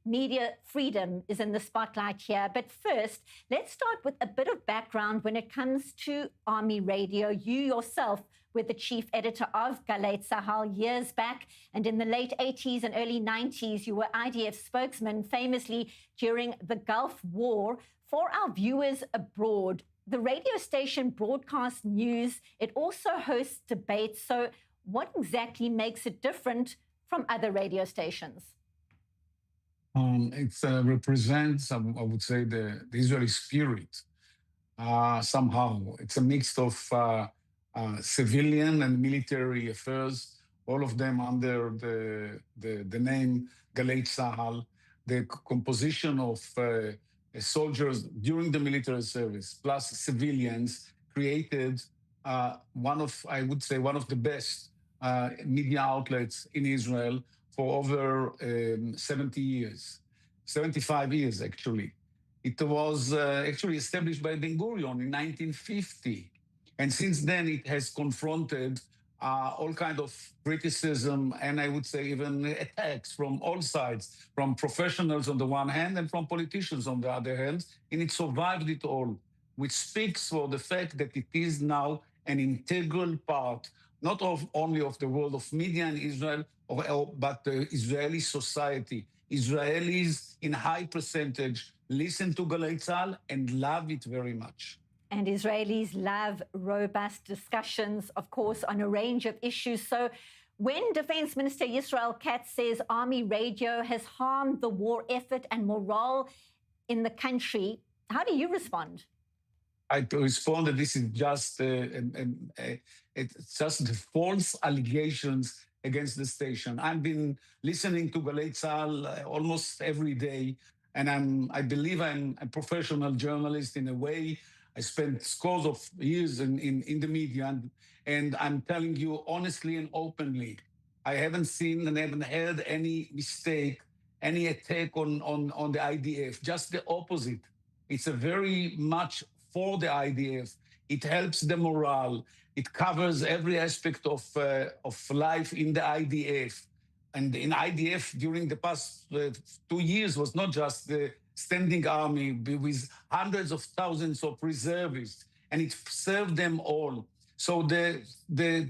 media freedom is in the spotlight here. But first, let's start with a bit of background when it comes to Army Radio. You yourself were the chief editor of Galei Tzahal years back, and in the late 80s and early 90s, you were IDF spokesman, famously during the Gulf War. For our viewers abroad, the radio station broadcasts news. It also hosts debates. So what exactly makes it different from other radio stations? It represents, I would say, the Israeli spirit. Somehow, it's a mix of civilian and military affairs, all of them under the name Galei Tzahal. The composition of soldiers during the military service plus civilians created one of the best media outlets in Israel for over 70 years, 75 years actually. It was actually established by Ben-Gurion in 1950. And since then it has confronted all kinds of criticism and I would say even attacks from all sides, from professionals on the one hand and from politicians on the other hand, and it survived it all, which speaks for the fact that it is now an integral part, not only of the world of media in Israel, but the Israeli society. Israelis in high percentage listen to Galei Tzahal and love it very much. And Israelis love robust discussions, of course, on a range of issues. So when Defense Minister Yisrael Katz says Army Radio has harmed the war effort and morale in the country, how do you respond? I respond that this is just it's just the false allegations against the station. I've been listening to Galei Tzahal almost every day, and I believe I'm a professional journalist in a way. I spent scores of years in the media, and I'm telling you honestly and openly, I haven't seen and haven't heard any mistake, any attack on the IDF, just the opposite. It's a very much for the IDF. It helps the morale. It covers every aspect of life in the IDF. And in IDF during the past 2 years was not just the standing army with hundreds of thousands of reservists, and it served them all. So the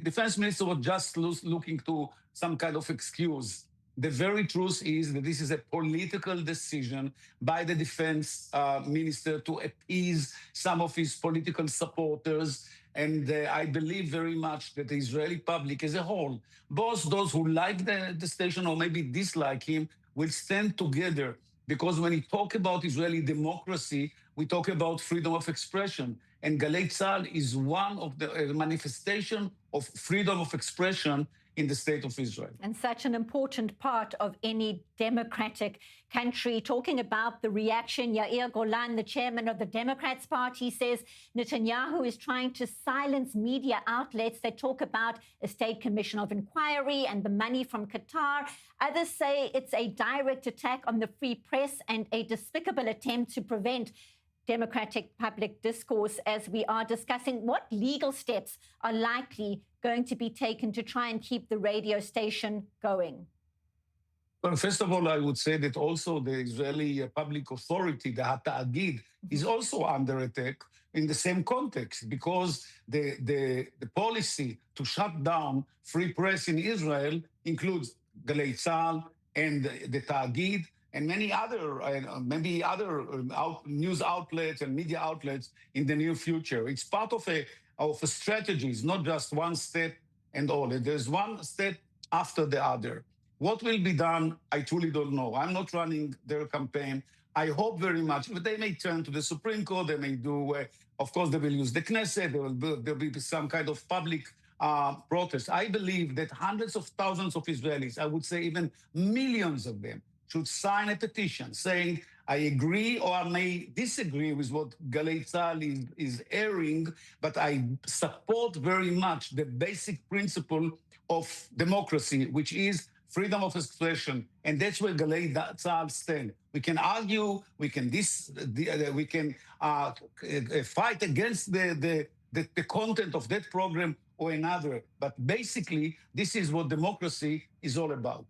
defense minister was just looking to some kind of excuse. The very truth is that this is a political decision by the defense minister to appease some of his political supporters. And I believe very much that the Israeli public as a whole, both those who like the station or maybe dislike him, will stand together. Because when we talk about Israeli democracy, we talk about freedom of expression. And Galei Tzahal is one of the manifestation of freedom of expression in the state of Israel. And such an important part of any democratic country. Talking about the reaction, Yair Golan, the chairman of the Democrats Party, says Netanyahu is trying to silence media outlets that talk about a state commission of inquiry and the money from Qatar. Others say it's a direct attack on the free press and a despicable attempt to prevent democratic public discourse. As we are discussing, what legal steps are likely going to be taken to try and keep the radio station going? Well, first of all, I would say that also the Israeli public authority, the Ta'agid, is also under attack in the same context, because the policy to shut down free press in Israel includes Galei Tzahal and the Ta'agid, and many other, maybe other news outlets and media outlets in the near future. It's part of a strategy. It's not just one step and all. There's one step after the other. What will be done, I truly don't know. I'm not running their campaign. I hope very much, but they may turn to the Supreme Court. They may do, of course, they will use the Knesset. There will be some kind of public protest. I believe that hundreds of thousands of Israelis, I would say even millions of them, should sign a petition saying, I agree or I may disagree with what Galei Tzahal is airing, but I support very much the basic principle of democracy, which is freedom of expression. And that's where Galei Tzahal stands. We can argue, we can fight against the content of that program or another, but basically, this is what democracy is all about.